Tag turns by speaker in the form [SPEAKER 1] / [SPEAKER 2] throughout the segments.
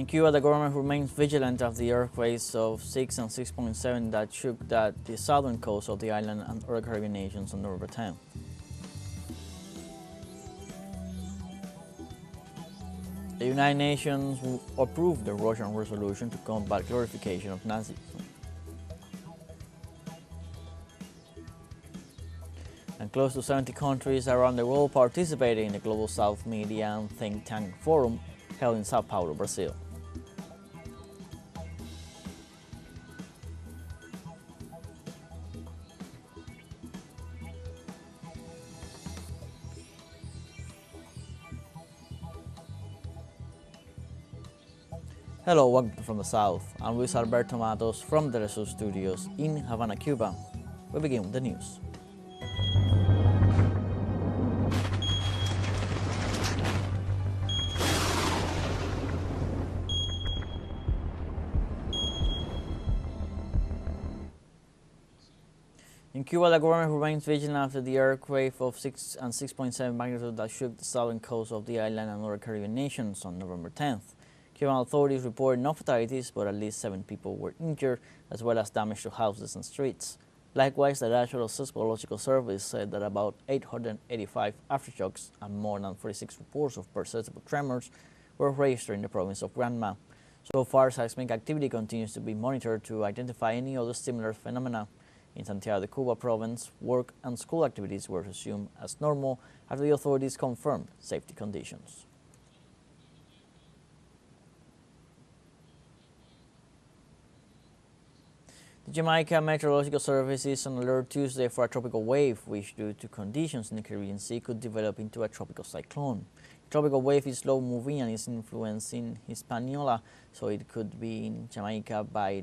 [SPEAKER 1] In Cuba, the government remains vigilant of the earthquakes of 6 and 6.7 that shook the southern coast of the island and other Caribbean nations on November 10. The United Nations approved the Russian resolution to combat glorification of Nazism. And close to 70 countries around the world participated in the Global South Media and Think Tank Forum held in Sao Paulo, Brazil. Hello, welcome from the South. I'm Luis Alberto Matos from the teleSUR studios in Havana, Cuba. We begin with the news. In Cuba, the government remains vigilant after the earthquake of 6 and 6.7 magnitude that shook the southern coast of the island and other Caribbean nations on November 10th. Cuban authorities reported no fatalities, but at least 7 people were injured, as well as damage to houses and streets. Likewise, the National Seismological Service said that about 885 aftershocks and more than 46 reports of perceptible tremors were registered in the province of Granma. So far, seismic activity continues to be monitored to identify any other similar phenomena. In Santiago de Cuba province, work and school activities were resumed as normal after the authorities confirmed safety conditions. The Jamaica Meteorological Service is on alert Tuesday for a tropical wave, which due to conditions in the Caribbean Sea could develop into a tropical cyclone. The tropical wave is slow-moving and is influencing Hispaniola, so it could be in Jamaica by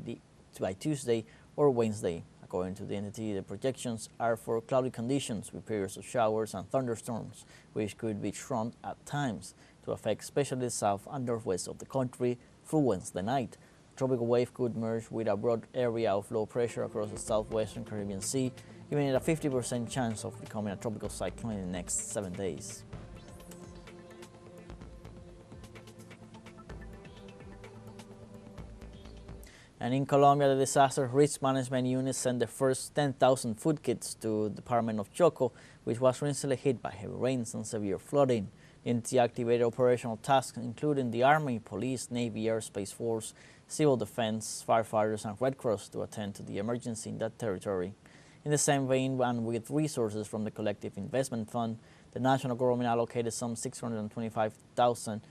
[SPEAKER 1] Tuesday or Wednesday. According to the entity, the projections are for cloudy conditions with periods of showers and thunderstorms, which could be strong at times to affect especially the south and northwest of the country through Wednesday night. The tropical wave could merge with a broad area of low pressure across the southwestern Caribbean Sea, giving it a 50% chance of becoming a tropical cyclone in the next 7 days. And in Colombia, the Disaster Risk Management Unit sent the first 10,000 food kits to the Department of Chocó, which was recently hit by heavy rains and severe flooding. The entity activated operational tasks including the Army, Police, Navy, Air Space Force, Civil Defense, firefighters, and Red Cross to attend to the emergency in that territory. In the same vein, and with resources from the Collective Investment Fund, the national government allocated some $625,000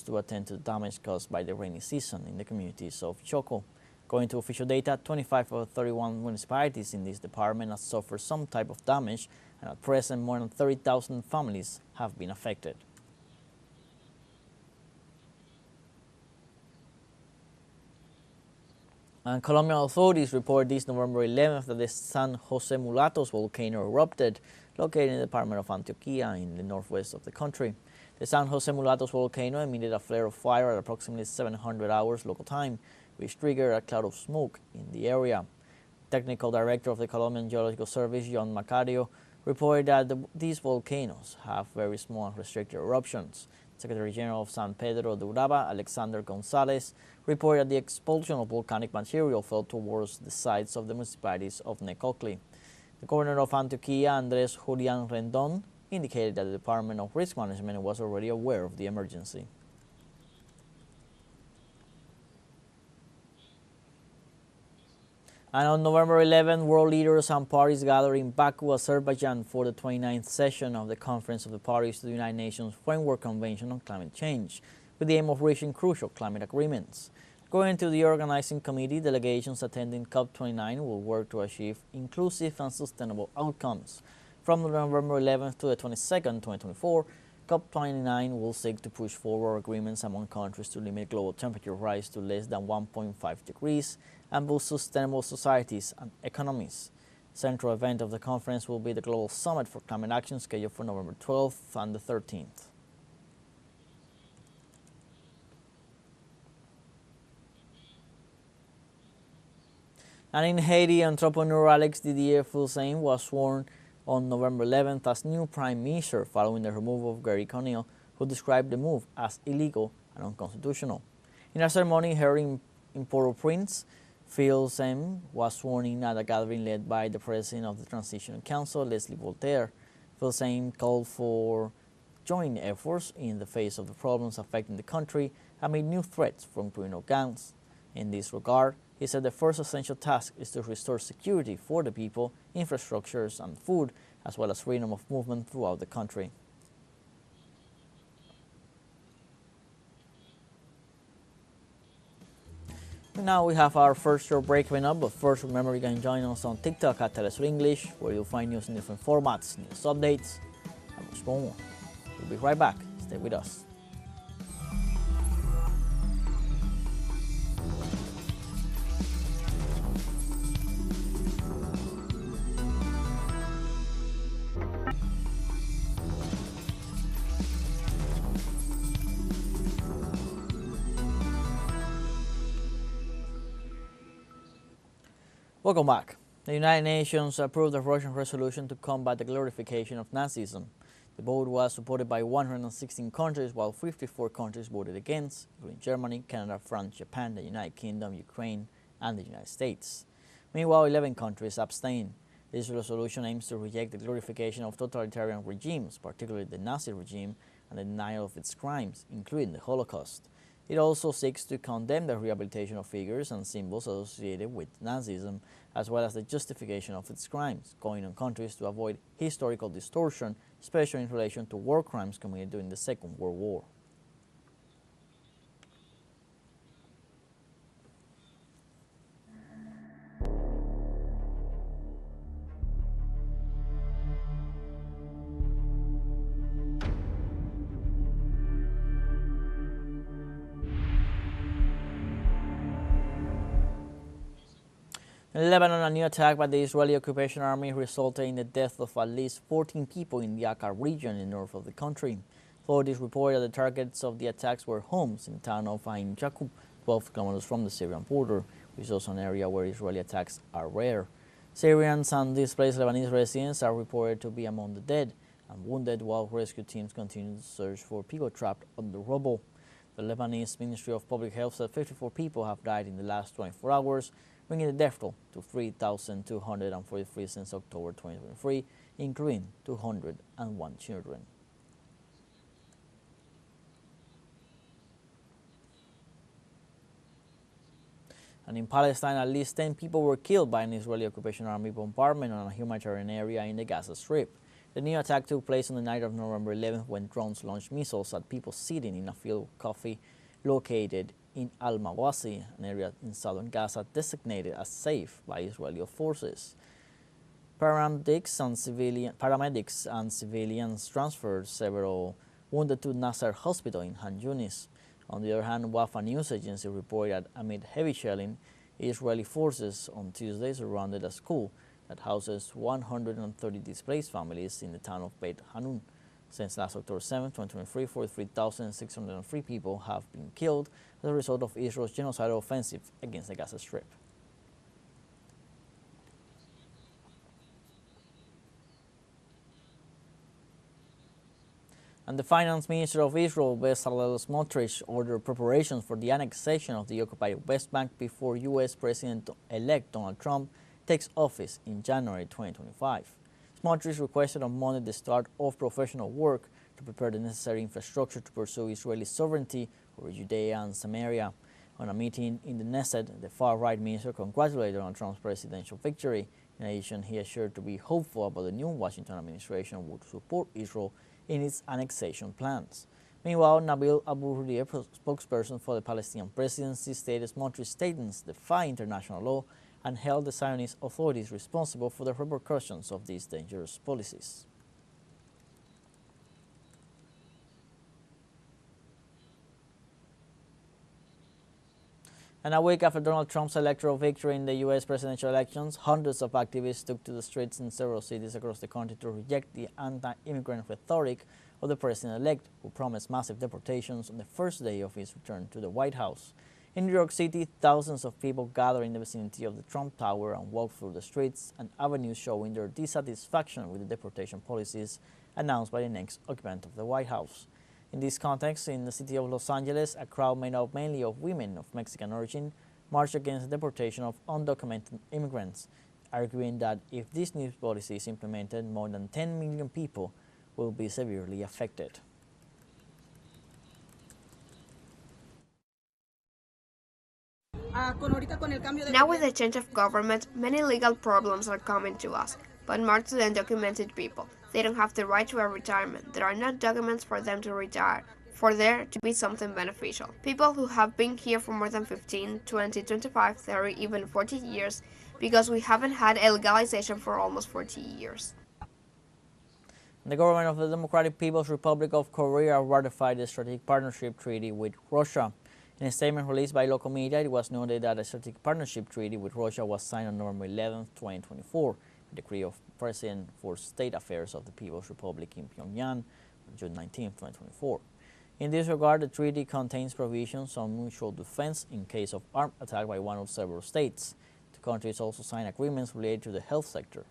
[SPEAKER 1] to attend to the damage caused by the rainy season in the communities of Chocó. According to official data, 25 of 31 municipalities in this department have suffered some type of damage, and at present more than 30,000 families have been affected. And Colombian authorities reported this November 11th that the San Jose Mulatos volcano erupted, located in the department of Antioquia in the northwest of the country. The San Jose Mulatos volcano emitted a flare of fire at approximately 700 hours local time, which triggered a cloud of smoke in the area. Technical Director of the Colombian Geological Service, John Macario, reported that these volcanoes have very small and restricted eruptions. Secretary General of San Pedro de Uraba, Alexander Gonzalez, reported that the expulsion of volcanic material fell towards the sites of the municipalities of Necoclí. The Governor of Antioquia, Andres Julian Rendon, indicated that the Department of Risk Management was already aware of the emergency. And on November 11, world leaders and parties gathered in Baku, Azerbaijan for the 29th session of the Conference of the Parties to the United Nations Framework Convention on Climate Change, with the aim of reaching crucial climate agreements. According to the organizing committee, delegations attending COP29 will work to achieve inclusive and sustainable outcomes. From November 11th to the 22nd, 2024, COP29 will seek to push forward agreements among countries to limit global temperature rise to less than 1.5 degrees and boost sustainable societies and economies. The central event of the conference will be the Global Summit for Climate Action scheduled for November 12th and the 13th. And in Haiti, entrepreneur Alex Didier Fulsain was sworn on November 11th as new prime minister following the removal of Gary Conille, who described the move as illegal and unconstitutional. In a ceremony held in Port-au-Prince, Phil-Sem was sworn in at a gathering led by the president of the Transition Council, Leslie Voltaire. Phil-Sem called for joint efforts in the face of the problems affecting the country amid new threats from criminal gangs. In this regard, he said the first essential task is to restore security for the people, infrastructures, and food, as well as freedom of movement throughout the country. Now we have our first short break coming up, but first remember you can join us on TikTok at teleSUR English, where you'll find news in different formats, news updates, and much more. We'll be right back. Stay with us. Welcome back. The United Nations approved a Russian resolution to combat the glorification of Nazism. The vote was supported by 116 countries, while 54 countries voted against, including Germany, Canada, France, Japan, the United Kingdom, Ukraine, and the United States. Meanwhile, 11 countries abstained. This resolution aims to reject the glorification of totalitarian regimes, particularly the Nazi regime, and the denial of its crimes, including the Holocaust. It also seeks to condemn the rehabilitation of figures and symbols associated with Nazism, as well as the justification of its crimes, calling on countries to avoid historical distortion, especially in relation to war crimes committed during the Second World War. In Lebanon, a new attack by the Israeli occupation army resulted in the death of at least 14 people in the Akka region in the north of the country. Authorities reported that the targets of the attacks were homes in the town of Ain Jakub, 12 kilometers from the Syrian border, which is also an area where Israeli attacks are rare. Syrians and displaced Lebanese residents are reported to be among the dead and wounded, while rescue teams continue to search for people trapped under rubble. The Lebanese Ministry of Public Health said 54 people have died in the last 24 hours, bringing the death toll to 3,243 since October 2023, including 201 children. And in Palestine, at least 10 people were killed by an Israeli occupation army bombardment on a humanitarian area in the Gaza Strip. The new attack took place on the night of November 11th when drones launched missiles at people sitting in a field of coffee located in Al-Mawasi, an area in southern Gaza designated as safe by Israeli forces. Paramedics and civilians transferred several wounded to Nasser Hospital in Han Yunis. On the other hand, Wafa news agency reported that amid heavy shelling, Israeli forces on Tuesday surrounded a school that houses 130 displaced families in the town of Beit Hanun. Since last October 7, 2023, 43,603 people have been killed as a result of Israel's genocidal offensive against the Gaza Strip. And the finance minister of Israel, Bezalel Smotrich, ordered preparations for the annexation of the occupied West Bank before U.S. President-elect Donald Trump takes office in January 2025. Smotrich requested on Monday the start of professional work to prepare the necessary infrastructure to pursue Israeli sovereignty over Judea and Samaria. On a meeting in the Knesset, the far-right minister congratulated on Trump's presidential victory. In addition, he assured to be hopeful about the new Washington administration would support Israel in its annexation plans. Meanwhile, Nabil Abu-Hudayr, spokesperson for the Palestinian presidency, stated Smotrich's statements defy international law and held the Zionist authorities responsible for the repercussions of these dangerous policies. And a week after Donald Trump's electoral victory in the U.S. presidential elections, hundreds of activists took to the streets in several cities across the country to reject the anti-immigrant rhetoric of the president-elect, who promised massive deportations on the first day of his return to the White House. In New York City, thousands of people gathered in the vicinity of the Trump Tower and walked through the streets and avenues showing their dissatisfaction with the deportation policies announced by the next occupant of the White House. In this context, in the city of Los Angeles, a crowd made up mainly of women of Mexican origin marched against the deportation of undocumented immigrants, arguing that if this new policy is implemented, more than 10 million people will be severely affected.
[SPEAKER 2] Now with the change of government, many legal problems are coming to us, but more to the undocumented people. They don't have the right to a retirement. There are not documents for them to retire, for there to be something beneficial. People who have been here for more than 15, 20, 25, 30, even 40 years, because we haven't had a legalization for almost 40 years.
[SPEAKER 1] The government of the Democratic People's Republic of Korea ratified the Strategic Partnership Treaty with Russia. In a statement released by local media, it was noted that a strategic partnership treaty with Russia was signed on November 11, 2024, a decree of President for State Affairs of the People's Republic in Pyongyang on June 19, 2024. In this regard, the treaty contains provisions on mutual defense in case of armed attack by one or several states. The countries also signed agreements related to the health sector.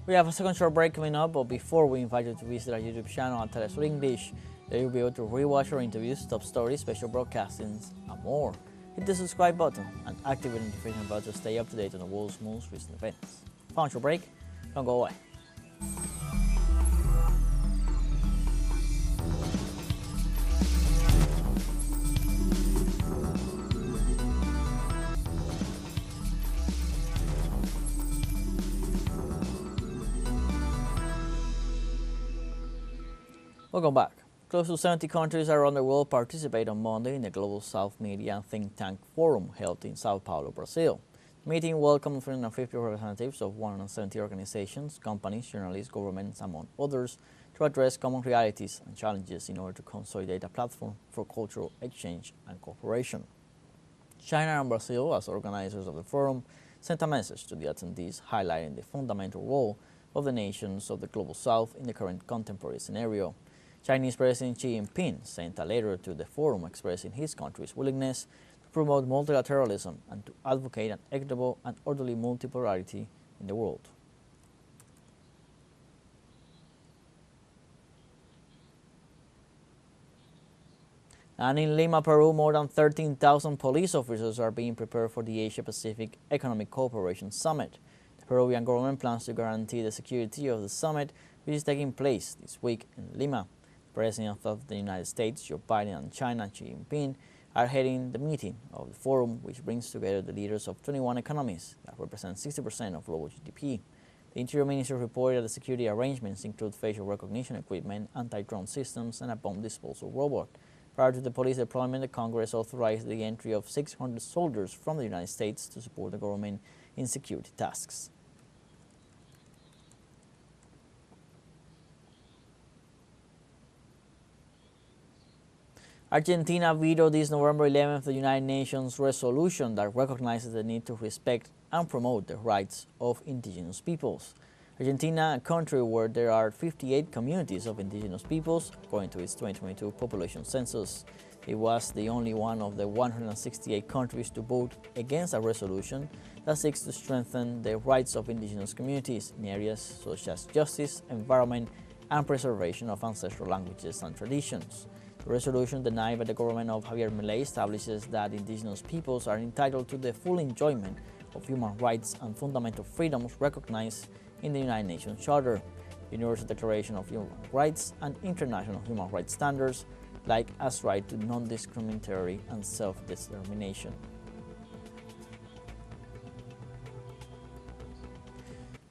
[SPEAKER 1] We have a second short break coming up, but before we invite you to visit our YouTube channel at teleSUR English, there you'll be able to rewatch our interviews, top stories, special broadcastings, and more. Hit the subscribe button and activate the notification bell to stay up to date on the world's most recent events. Found your break? Don't go away. Welcome back. Close to 70 countries around the world participate on Monday in the Global South Media and Think Tank Forum held in Sao Paulo, Brazil. The meeting welcomed 350 representatives of 170 organizations, companies, journalists, governments, among others, to address common realities and challenges in order to consolidate a platform for cultural exchange and cooperation. China and Brazil, as organizers of the forum, sent a message to the attendees highlighting the fundamental role of the nations of the Global South in the current contemporary scenario. Chinese President Xi Jinping sent a letter to the forum expressing his country's willingness to promote multilateralism and to advocate an equitable and orderly multipolarity in the world. And in Lima, Peru, more than 13,000 police officers are being prepared for the Asia-Pacific Economic Cooperation Summit. The Peruvian government plans to guarantee the security of the summit, which is taking place this week in Lima. The President of the United States, Joe Biden, and China, Xi Jinping, are heading the meeting of the forum, which brings together the leaders of 21 economies that represent 60% of global GDP. The Interior Ministry reported that the security arrangements include facial recognition equipment, anti-drone systems, and a bomb disposal robot. Prior to the police deployment, the Congress authorized the entry of 600 soldiers from the United States to support the government in security tasks. Argentina vetoed this November 11th the United Nations resolution that recognizes the need to respect and promote the rights of indigenous peoples. Argentina, a country where there are 58 communities of indigenous peoples, according to its 2022 population census. It was the only one of the 168 countries to vote against a resolution that seeks to strengthen the rights of indigenous communities in areas such as justice, environment, and preservation of ancestral languages and traditions. The resolution denied by the government of Javier Milei establishes that indigenous peoples are entitled to the full enjoyment of human rights and fundamental freedoms recognized in the United Nations Charter, the Universal Declaration of Human Rights, and international human rights standards like as right to non-discriminatory and self-determination.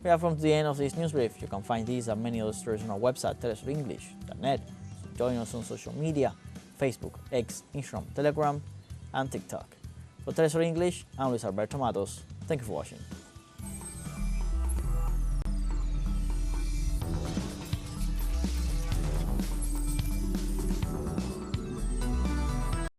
[SPEAKER 1] We have come to the end of this news brief. You can find these and many other stories on our website, telesurenglish.net. Join us on social media, Facebook, X, Instagram, Telegram, and TikTok. For teleSUR English, I'm Luis Alberto Matos. Thank you for watching.